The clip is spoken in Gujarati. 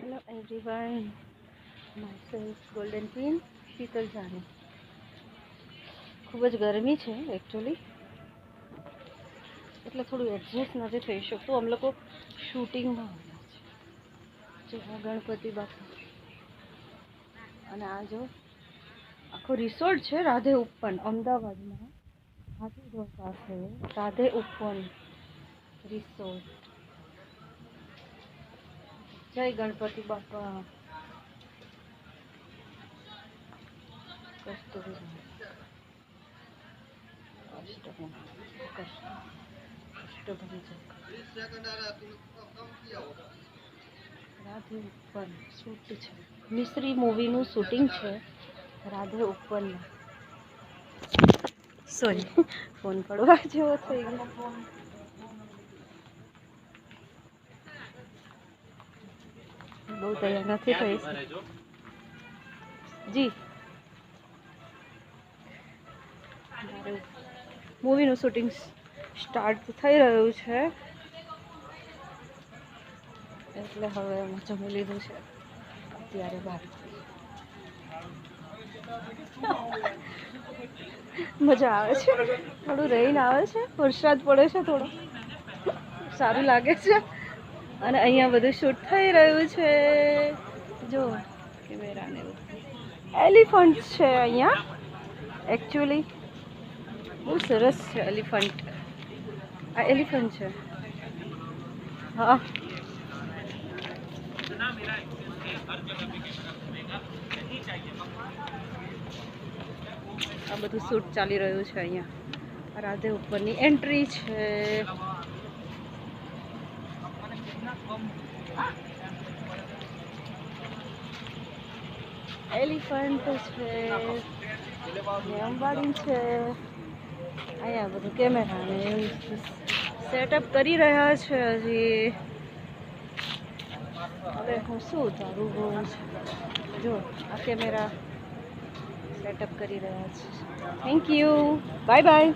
Hello everyone, myself Golden Queen Sheetal Jani. ખૂબ જ ગરમી છે એકચ્યુઅલી, એટલે થોડું એડજસ્ટ નથી થઈ શકતું. અમે લોકો શૂટિંગમાં આવ્યા છે. જો ગણપતિ બાપા અને આ જો આખો રિસોર્ટ છે રાધે ઉપવન, અમદાવાદમાં હાથી રોડ પાસે રાધે ઉપવન રિસોર્ટ. જય ગણપતિ બાપા. કસ્તુરી રાધે ઉપવન શૂટ છે. મિશ્રી મૂવીનું શૂટિંગ છે રાધે ઉપવનમાં. સોરી, ફોન પડવા જેવો થઈ ગયો. બહુ તૈયાર નથી થઈ જી. મૂવીનું શૂટિંગ સ્ટાર્ટ થઈ રહ્યું છે, એટલે હવે અમે જમી લીધું છે અત્યારે બહાર. મજા આવે છે, થોડું રેઇન આવે છે, વરસાદ પડે છે, થોડો સારું લાગે છે. અને અહીંયા બધું શૂટ થઈ રહ્યું છે. જો કેમેરાને એલિફન્ટ છે અહીંયા. એકચ્યુઅલી બહુ સરસ છે એલિફન્ટ. આ એલિફન્ટ છે. હા, આ બધું શૂટ ચાલી રહ્યું છે અહીંયા. રાધે ઉપરની એન્ટ્રી છે. એલિફન્ટ છે, અંબાડી છે. અહીંયા બધું કેમેરાને સેટઅપ કરી રહ્યા છે હજી. હવે હું શું ઉતારું બહુ છે. જો આ કેમેરા સેટઅપ કરી રહ્યા છે. Thank you, bye bye.